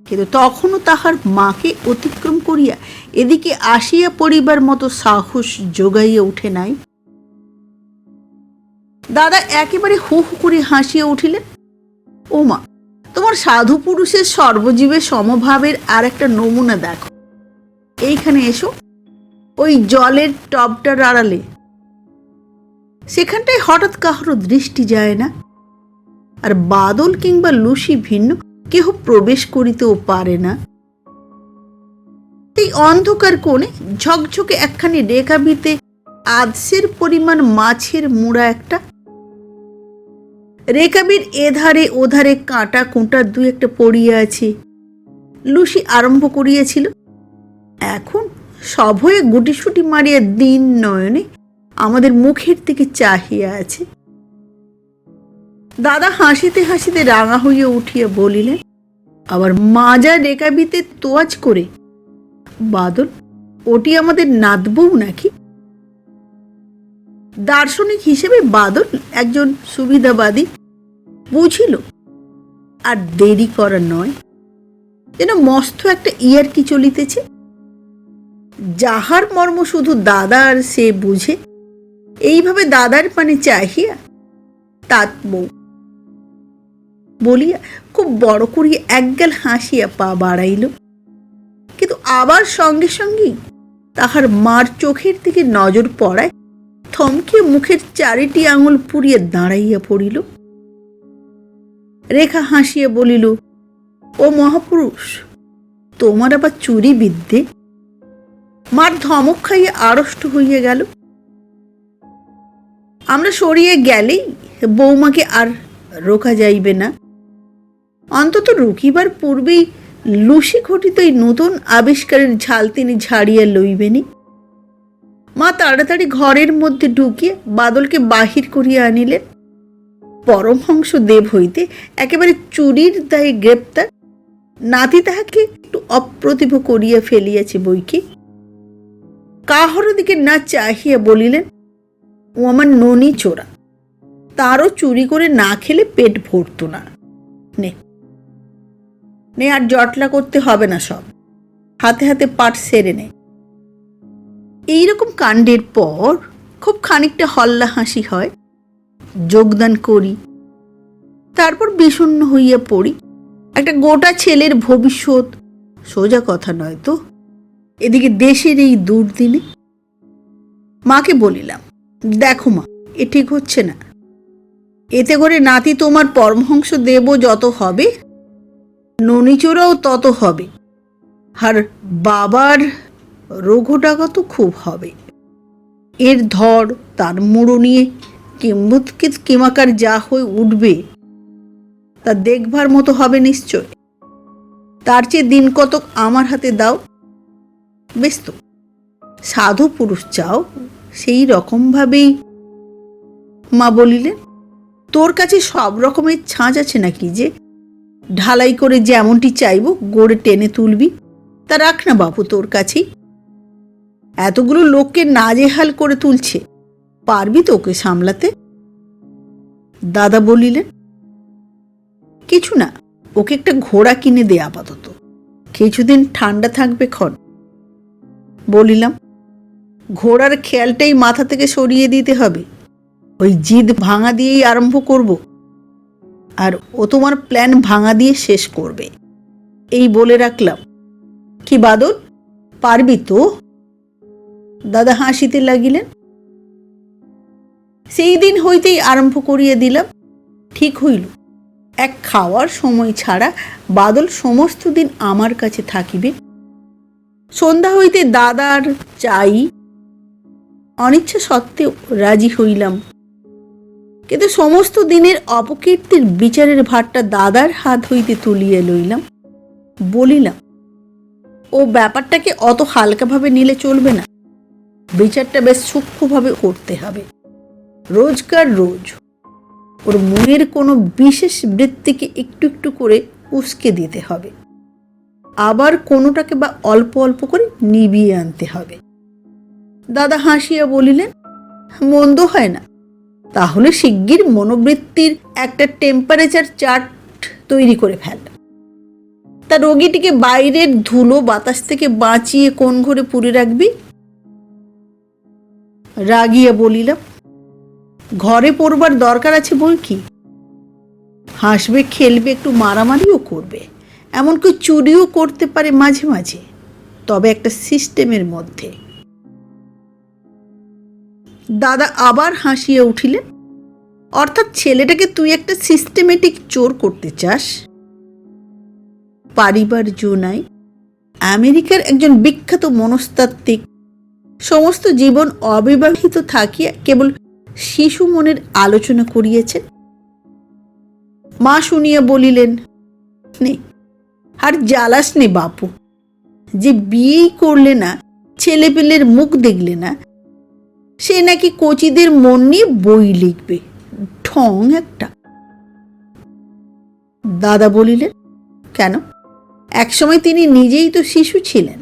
A: কিন্তু তখনও তাহার মাকে অতিক্রম করিয়া এদিকে আসিয়া পড়িবার মতো সাহস জোগাইয়া উঠে নাই। দাদা একেবারে হু হু করে হাসিয়া উঠিলেন, ও মা, তোমার সাধু পুরুষের সর্বজীবের সমভাবের আর একটা নমুনা দেখো। এইখানে এসো, ওই জলের টবটার আড়ালে। সেখানটায় হঠাৎ কাহারও দৃষ্টি যায় না, আর বাদল কিংবা লুসি ভিন্ন কেহ প্রবেশ করিতেও পারে না। এই অন্ধকার কোণে ঝকঝকে একখানি রেখাবিতে আধসের পরিমাণ মাছের মুড়া একটা। রেকাবির এধারে ওধারে কাঁটা কোঁটা দুই একটা পড়িয়া আছে। লুসি আরম্ভ করিয়াছিল, এখন সভয়ে গুটিসুটি মারিয়া দিন নয়নে আমাদের মুখের দিকে চাহিয়া আছে। দাদা হাসিতে হাসিতে রাঙা হইয়া উঠিয়া বলিলেন, আবার মাজা রেকাবিতে তোয়াজ করে? বাদল, ওটি আমাদের নাতবউ নাকি? দার্শনিক হিসেবে বাদল একজন সুবিধাবাদী বুঝিল, আর দেরি করা নয়। যেন মস্ত একটা ইয়ার্কি চলিতেছে, যাহার মর্ম শুধু দাদা আর সে বুঝে। এইভাবে দাদার পানে চাহিয়া তাত বউ বলিয়া খুব বড় করিয়া একগাল হাসিয়া পা বাড়াইল, কিন্তু আবার সঙ্গে সঙ্গেই তাহার মার চোখের দিকে নজর পড়ায় থমকে মুখের চারিটি আঙুল পুড়িয়ে দাঁড়াইয়া পড়িল। রেখা হাসিয়া বলিল, ও মহাপুরুষ, তোমার আবার চুরি বিদ্যে। মার ধমক খাইয়ে আড়ষ্ট হইয়া গেল। আমরা সরিয়ে গেলেই বৌমাকে আর রোকা যাইবে না। অন্তত রুকিবার পূর্বেই লুসি ঘটিত এই নতুন আবিষ্কারের ঝাল তিনি ঝাড়িয়া লইবেনি। মা তাড়াতাড়ি ঘরের মধ্যে ঢুকিয়ে বাদলকে বাহির করিয়া আনিলেন। পরমহংস দেব হইতে একেবারে চুরির দায়ে গ্রেপ্তার। নাতি তাহাকে একটু অপ্রতিভ করিয়া ফেলিয়াছে বইকি। কাহার দিকে না চাহিয়া বলিলেন, ও আমার ননি চোরা, তারও চুরি করে না খেলে পেট ভরত না। নে আর জটলা করতে হবে না, সব হাতে হাতে পাঠ সেরে নে। এইরকম কাণ্ডের পর খুব খানিকটা হল্লা হাসি হয়, যোগদান করি, তারপর বিষণ্ণ হইয়া পড়ি। একটা গোটা ছেলের ভবিষ্যৎ সোজা কথা নয় তো, এদিকে দেশের এই দুর্দিনে। মাকে বলিলাম, দেখো মা, এ ঠিক হচ্ছে না। এতে করে নাতি তোমার পরমহংস দেব যত হবে, ননিচোরাও তত হবে, আর বাবার রঘুটাকা তো খুব হবে। এর ধর তার মুড়ো নিয়ে কিম্বুৎকিত কিমাকার যা হয়ে উঠবে তা দেখবার মতো হবে নিশ্চয়। তার চেয়ে দিন কতক আমার হাতে দাও। বেশ তো, সাধু পুরুষ চাও, সেই রকমভাবেই। মা বলিলেন, তোর কাছে সব রকমের ছাঁচ আছে নাকি যে ঢালাই করে যেমনটি চাইব গড়ে টেনে তুলবি? তা রাখ না বাপু তোর কাছেই। এতগুলো লোককে নাজেহাল করে তুলছে, পারবি তো ওকে সামলাতে? দাদা বলিলেন, কিছু না, ওকে একটা ঘোড়া কিনে দে আপাতত, কিছুদিন ঠান্ডা থাকবে ক্ষণ। বলিলাম, ঘোড়ার খেয়ালটাই মাথা থেকে সরিয়ে দিতে হবে। ওই জিদ ভাঙা দিয়েই আরম্ভ করব, আর ও তোমার প্ল্যান ভাঙা দিয়ে শেষ করবে, এই বলে রাখলাম। কি বাদল, পারবি তো? দাদা হাসিতে লাগিলেন। সেই দিন হইতেই আরম্ভ করিয়া দিলাম। ঠিক হইল, এক খাওয়ার সময় ছাড়া বাদল সমস্ত দিন আমার কাছে থাকিবে। সন্ধ্যা হইতে দাদার চাই। অনিচ্ছা সত্ত্বেও রাজি হইলাম, কিন্তু সমস্ত দিনের অপকীর্তির বিচারের ভারটা দাদার হাত হইতে তুলিয়া লইলাম। বলিলাম, ও ব্যাপারটাকে অত হালকাভাবে নিলে চলবে না, বিচারটা বেশ সূক্ষ্মভাবে করতে হবে। রোজকার রোজ ওর মনের কোনো বিশেষ বৃত্তিকে একটু একটু করে উস্কে দিতে হবে, আবার কোনোটাকে বা অল্প অল্প করে নিবিয়ে আনতে হবে। দাদা হাসিয়া বলিলেন, মন্দ হয় না। তাহলে শিগগির মনোবৃত্তির একটা টেম্পারেচার চার্ট তৈরি করে ফেল। তা রোগীটিকে বাইরের ধুলো বাতাস থেকে বাঁচিয়ে কোন ঘরে পুরে রাখবি? রাগিয়া বলিলাম, ঘরে পড়বার দরকার আছে বই কি? হাসবে, খেলবে, একটু মারামারিও করবে, এমনকি চুরিও করতে পারে মাঝে মাঝে, তবে একটা সিস্টেমের মধ্যে। দাদা আবার হাসিয়া উঠিলেন, অর্থাৎ ছেলেটাকে তুই একটা সিস্টেমেটিক চোর করতে চাস? পারিবার জো নাই। আমেরিকার একজন বিখ্যাত মনস্তাত্ত্বিক সমস্ত জীবন অবিবাহিত থাকিয়া কেবল শিশু মনের আলোচনা করিয়েছেন। মা শুনিয়া বলিলেন, নে আর জ্বালাস নে বাপু, যে বিয়েই করলে না, ছেলেপেলের মুখ দেখলে না, সে নাকি কচিদের মন নিয়ে বই লিখবে, ঠং একটা। দাদা বলিলেন, কেন? একসময় তিনি নিজেই তো শিশু ছিলেন।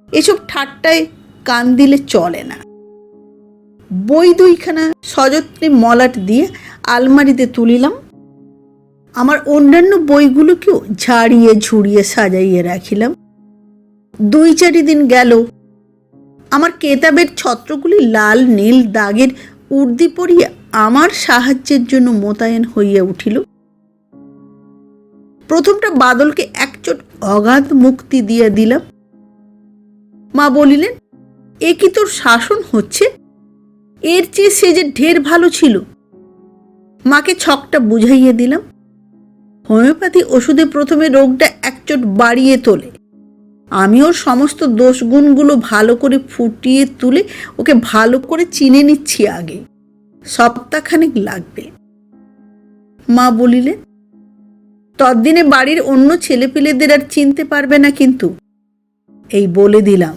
A: এসব ঠাট্টায় কান দিলে চলে না। বই দুইখানা সযত্নে মলাট দিয়ে আলমারিতে তুলিলাম। আমার অন্যান্য বইগুলোকেও ঝাড়িয়ে ঝুড়িয়ে সাজাইয়ে রাখিলাম। 2-4 দিন গেল, আমার কেতাবের ছত্রগুলি লাল নীল দাগের উর্দি পরিয়া আমার সাহায্যের জন্য মোতায়েন হইয়া উঠিল। প্রথমটা বাদলকে একচোট অগাধ মুক্তি দিয়া দিলাম। মা বলিলেন, এ কি তোর শাসন হচ্ছে? এর চেয়ে সে যে ঢের ভালো ছিল। মাকে ছকটা বুঝাইয়া দিলাম। হোমিওপ্যাথি ওষুধে প্রথমে রোগটা একচোট বাড়িয়ে তোলে। আমি ওর সমস্ত দোষগুণগুলো ভালো করে ফুটিয়ে তুলে ওকে ভালো করে চিনে নিচ্ছি। আগে সপ্তাহখানেক লাগবে। মা বলিলেন, ততদিনে বাড়ির অন্য ছেলেপিলেদের আর চিনতে পারবে না কিন্তু, এই বলে দিলাম।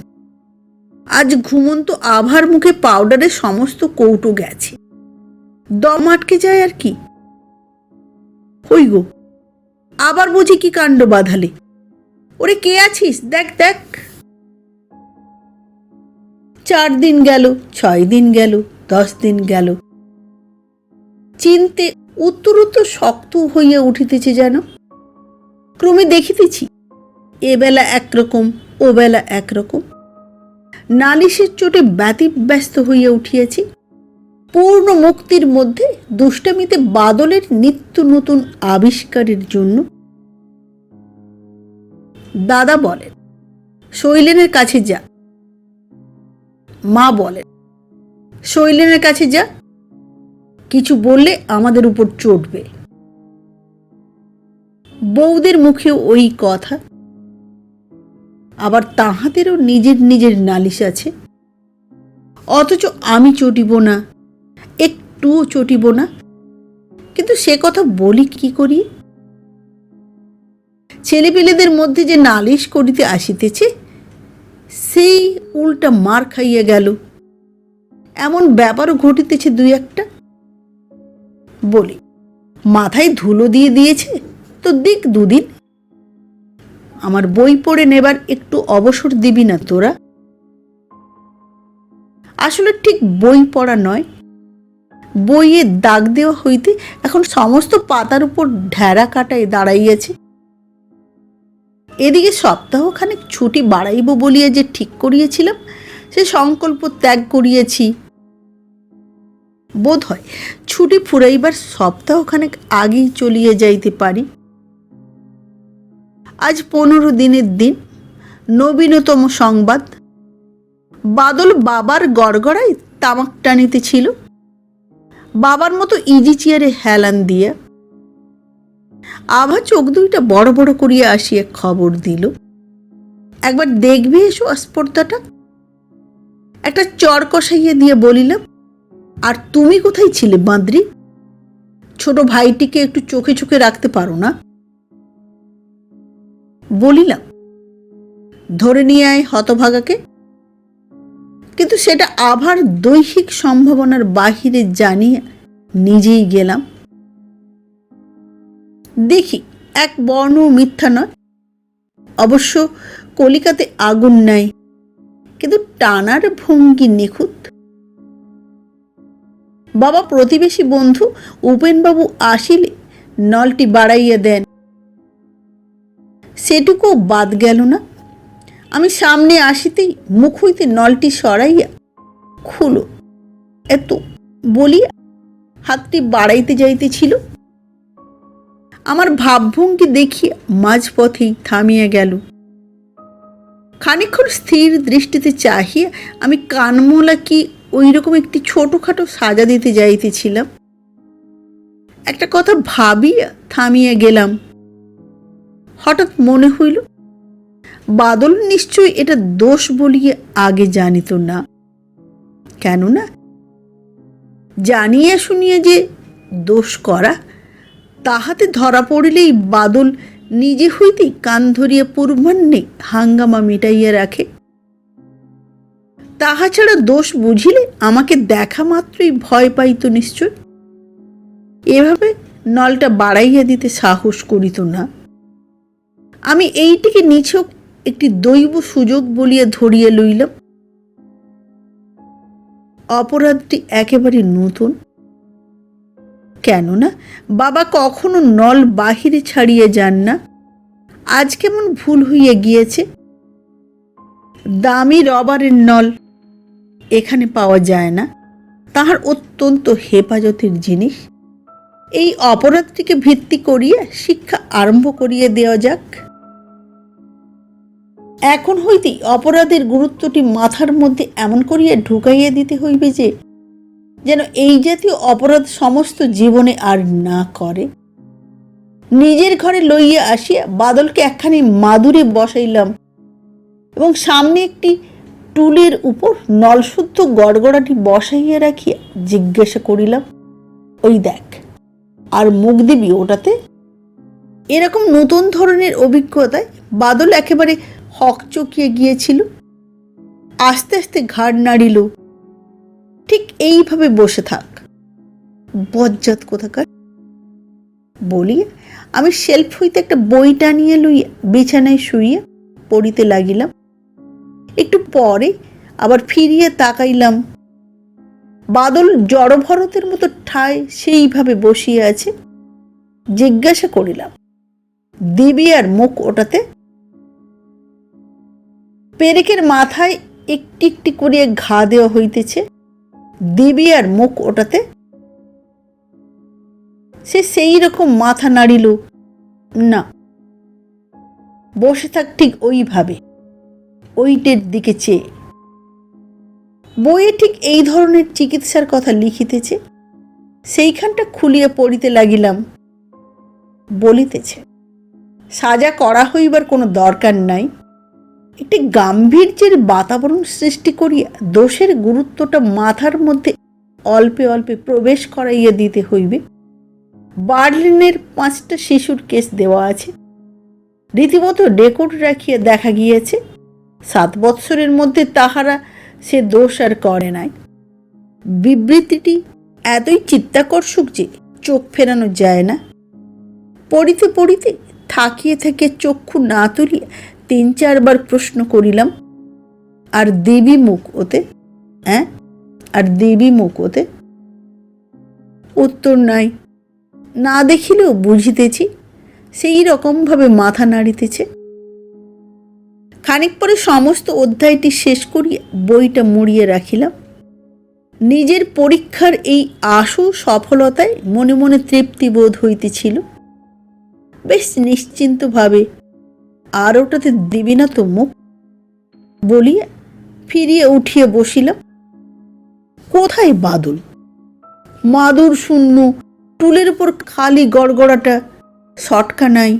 A: আজ ঘুমন্ত আভার মুখে পাউডারের সমস্ত কৌটো গেছে, দম আটকে যায় আর কি। হই গো, আবার বুঝি কি কাণ্ড বাঁধালে? ওরে কে আছিস? দেখ দেখ। 4 দিন গেল, 6 দিন গেল, 10 দিন গেল, চিনতে উত্তর শক্ত হইয়া উঠিতেছে যেন। ক্রমে দেখিতেছি এবেলা একরকম, ও বেলা একরকম। নালিশের চোটে ব্যতিব্যস্ত হইয়া উঠিয়াছি। পূর্ণ মুক্তির মধ্যে দুষ্টামিতে বাদলের নিত্য নতুন আবিষ্কারের জন্য দাদা বলেন, শৈলেনের কাছে যা। মা বলেন, শৈলেনের কাছে যা, কিছু বললে আমাদের উপর চটবে। বউদের মুখেও ওই কথা। আবার তাহাদেরও নিজের নিজের নালিশ আছে, অথচ আমি চটিব না, একটুও চটিব না। কিন্তু সে কথা বলি কি করি? ছেলেপিলেদের মধ্যে যে নালিশ করিতে আসিতেছে, সেই উল্টা মার খাইয়া গেল। এমন ব্যাপারও ঘটিতেছে 2-1টা। বলি, মাথায় ধুলো দিয়ে দিয়েছে তো দিক 2 দিন। আমার বই পড়ে নেবার একটু অবসর দিবি না তোরা? আসলে ঠিক বই পড়া নয়, বইয়ে দাগ দেওয়া হইতে এখন সমস্ত পাতার উপর ঢেরা কাটায় দাঁড়াইয়াছে। এদিকে সপ্তাহখানেক ছুটি বাড়াইব বলিয়া যে ঠিক করিয়াছিলাম, সে সংকল্প ত্যাগ করিয়াছি। বোধ হয় ছুটি ফুরাইবার সপ্তাহখানেক আগেই চলিয়া যাইতে পারি। আজ 15 দিনের দিন। নবীনতম সংবাদ, বাদল বাবার গড়গড়ায় তামাক টানিতেছিল, বাবার মতো ইজি চেয়ারে হেলান দিয়া। আভা চোখ 2টা বড় বড় করিয়া আসিয়া খবর দিল, একবার দেখবে এসো আস্পর্দাটা। একটা চর কষাইয়া দিয়ে বলিলাম, আর তুমি কোথায় ছিলে বাঁদরি? ছোট ভাইটিকে একটু চোখে চোখে রাখতে পারো না? বলিলাম, ধরে নিয়ে আয় হতভাগাকে। কিন্তু সেটা আভার দৈহিক সম্ভাবনার বাহিরে জানিয়ে নিজেই গেলাম। দেখি এক বর্ণ মিথ্যা নয়। অবশ্য কলিকাতে আগুন নাই, কিন্তু টানার ভঙ্গি নিখুঁত। বাবা প্রতিবেশী বন্ধু উপেনবাবু আসিলে নলটি বাড়াইয়া দেন, সেটুকু বাদ গেল না। আমি সামনে আসিতেই মুখ হইতে নলটি সরাইয়া, খুলো এত বলিয়া হাতটি বাড়াইতে যাইতেছিল। আমার ভাবভঙ্গি দেখিয়া মাঝপথেই থামিয়া গেল। খানিকক্ষণ স্থির দৃষ্টিতে চাহিয়া আমি কানমোলা কি ওই রকম একটি ছোটখাটো সাজা দিতে যাইতেছিলাম। একটা কথা ভাবিয়া থামিয়া গেলাম। হঠাৎ মনে হইল, বাদল নিশ্চয় এটা দোষ বলিয়া আগে জানিত না। কেননা জানিয়া শুনিয়া যে দোষ করা, তাহাতে ধরা পড়িলেই বাদল নিজে হইতেই কান ধরিয়া পূর্বাহ্নে হাঙ্গামা মিটাইয়া রাখে। তাহা ছাড়া দোষ বুঝিলে আমাকে দেখা মাত্রই ভয় পাইত নিশ্চয়। এভাবে নলটা বাড়াইয়া দিতে সাহস করিত না। আমি এইটিকে নিছক একটি দৈব সুযোগ বলিয়া ধরিয়া লইলাম। অপরাধটি একেবারে নতুন। কেননা বাবা কখনো নল বাহিরে ছাড়িয়ে যান না। আজ কেমন ভুল হইয়া গিয়েছে। দামি রবারের নল এখানে পাওয়া যায় না, তাহার অত্যন্ত হেফাজতের জিনিস। এই অপরাধটিকে ভিত্তি করিয়া শিক্ষা আরম্ভ করিয়া দেওয়া যাক। এখন হইতেই অপরাধের গুরুত্বটি মাথার মধ্যে এমন করিয়া ঢুকাইয়া দিতে হইবে যে যেন এই জাতীয় অপরাধ সমস্ত জীবনে আর না করে। নিজের ঘরে লইয়া আসিয়া বাদলকে একখানি মাদুরে বসাইলাম এবং সামনে একটি টুলের উপর নলশুদ্ধ গড়গড়াটি বসাইয়া রাখিয়া জিজ্ঞাসা করিলাম, ওই দেখ, আর মুখ দিবি ওটাতে? এরকম নতুন ধরনের অভিজ্ঞতায় বাদল একেবারে হকচকিয়ে গিয়েছিল। আস্তে আস্তে ঘাড় নাড়িল। ঠিক এইভাবে বসে থাক, বজ্জাত কোথাকার বলিয়া আমি শেলফ হইতে একটা বই টানিয়ে লইয়া বিছানায় শুইয়া পড়িতে লাগিলাম। একটু পরে আবার ফিরিয়ে তাকাইলাম। বাদল জড়ভরতের মতো ঠায় সেইভাবে বসিয়ে আছে। জিজ্ঞাসা করিলাম, দিবি আর মুখ ওটাতে? পেরেকের মাথায় একটি একটি করিয়া ঘা দেওয়া হইতেছে। দিবি আর মুখ ওটাতে? সে সেই রকম মাথা নাড়িল, না। বসে থাক ঠিক ওইভাবে, ওইটের দিকে চেয়ে। বইয়ে ঠিক এই ধরনের চিকিৎসার কথা লিখিতেছে। সেইখানটা খুলিয়া পড়িতে লাগিলাম। বলিতেছে, সাজা করা হইবার কোনো দরকার নাই। একটি গাম্ভীর্যের বাতাবরণ সৃষ্টি করিয়া দোষের গুরুত্বটা মাথার মধ্যে অল্পে অল্পে প্রবেশ করাইয়া দিতে হইবে। বার্লিনের 5টা শিশুর কেস দেওয়া আছে। রীতিমতো রেকর্ড রাখিয়া দেখা গিয়েছে 7 বৎসরের মধ্যে তাহারা সে দোষ আর করে নাই। বিবৃতিটি এতই চিত্তাকর্ষক যে চোখ ফেরানো যায় না। পড়িতে পড়িতে থাকিয়ে থেকে চক্ষু না তুলিয়া 3-4 বার প্রশ্ন করিলাম, আর দেবী মুখ ওতে? হ্যাঁ, আর দেবী মুখ ওতে? উত্তর নাই। না দেখিলেও বুঝিতেছি সেই রকমভাবে মাথা নাড়িতেছে। খানিক পরে সমস্ত অধ্যায়টি শেষ করিয়া বইটা মুড়িয়ে রাখিলাম। নিজের পরীক্ষার এই আশু সফলতায় মনে মনে তৃপ্তি বোধ হইতেছিল। বেশ নিশ্চিন্তভাবে, আর ওটাতে দিবি না তো মুখ বলিয়া ফিরিয়ে উঠিয়ে বসিলাম। কোথায় বাদল? মাদুর শূন্য, টুলের উপর খালি গড়গড়াটা, সটকা নাই।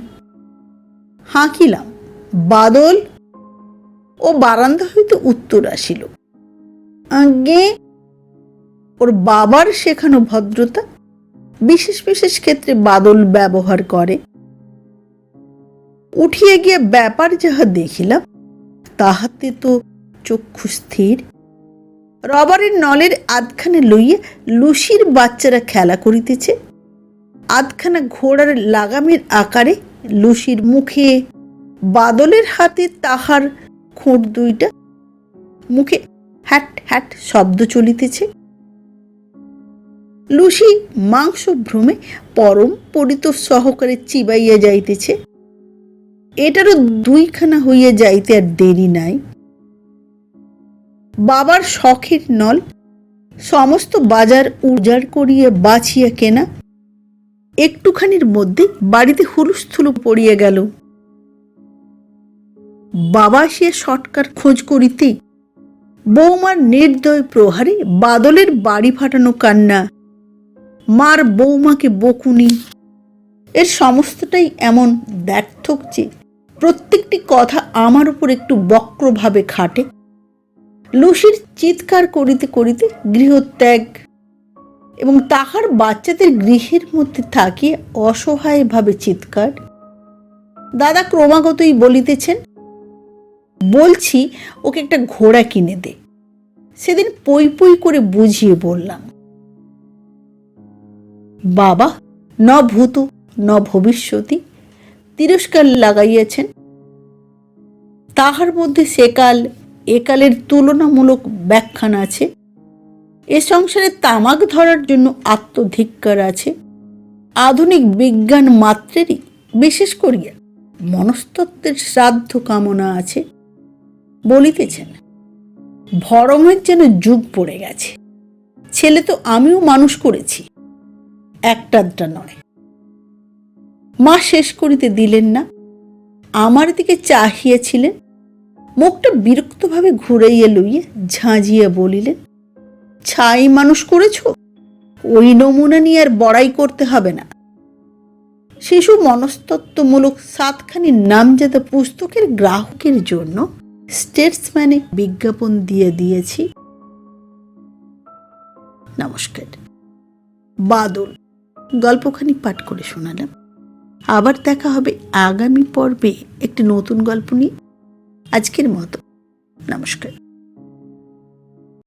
A: হাঁকিলাম, বাদল? ও বারান্দা হইতে উত্তর আসিল, আগে ওর বাবার শেখানো ভদ্রতা বিশেষ বিশেষ ক্ষেত্রে বাদল ব্যবহার করে। উঠিয়া গিয়ে ব্যাপার যাহা দেখিলাম তাহাতে তো চক্ষু স্থির। রবারের নলের আধখানে লইয়া লুসির বাচ্চারা খেলা করিতেছে। আধখানা ঘোড়ার লাগামের আকারে লুসির মুখে, বাদলের হাতে তাহার খোঁট 2টা, মুখে হ্যাট হ্যাট শব্দ চলিতেছে। লুসি মাংস ভ্রমে পরম পরিতোষ সহকারে চিবাইয়া যাইতেছে। এটারও 2খানা হইয়া যাইতে আর দেরি নাই। বাবার শখের নল, সমস্ত বাজার উজাড় করিয়া বাছিয়া কেনা। একটুখানির মধ্যে বাড়িতে হুলুস্থুলু পড়িয়া গেল। বাবা আসিয়া সটকার খোঁজ করিতে বৌমার নির্দয় প্রহারে বাদলের বাড়ি ফাটানো কান্না, মার বৌমাকে বকুনি, এর সমস্তটাই এমন ব্যর্থক যে প্রত্যেকটি কথা আমার উপর একটু বক্রভাবে খাটে। লুসির চিৎকার করিতে করিতে গৃহত্যাগ এবং তাহার বাচ্চাদের গৃহের মধ্যে থাকিয়ে অসহায়ভাবে চিৎকার। দাদা ক্রমাগতই বলিতেছেন, বলছি ওকে একটা ঘোড়া কিনে দে। সেদিন পই পই করে বুঝিয়ে বললাম। বাবা ন ভূত ন ভবিষ্যতি তিরস্কার লাগাইয়াছেন। তাহার মধ্যে সেকাল একালের তুলনামূলক ব্যাখ্যান আছে। এ সংসারে তামাক ধরার জন্য আত্মধিক্কার আছে। আধুনিক বিজ্ঞান মাত্রেরই বিশেষ করিয়া মনস্তত্ত্বের শ্রাদ্ধ কামনা আছে। বলিতেছেন, ভরমের যেন যুগ পড়ে গেছে। ছেলে তো আমিও মানুষ করেছি, একটা নয়। মা শেষ করিতে দিলেন না। আমার দিকে চাহিয়াছিলেন। মুখটা বিরক্তভাবে ঘুরাইয়া লইয়া ঝাঁঝিয়া বলিলেন, ছাই মানুষ করেছ, ওই নমুনা নিয়ে আর বড়াই করতে হবে না। শিশু মনস্তত্ত্বমূলক 7খানি নামজাদা পুস্তকের গ্রাহকের জন্য স্টেটসম্যানে বিজ্ঞাপন দিয়েছি। নমস্কার। বাদল গল্পখানি পাঠ করে শোনালাম। আবার দেখা হবে আগামী পর্বে একটি নতুন গল্প নিয়ে। আজকের মতো নমস্কার।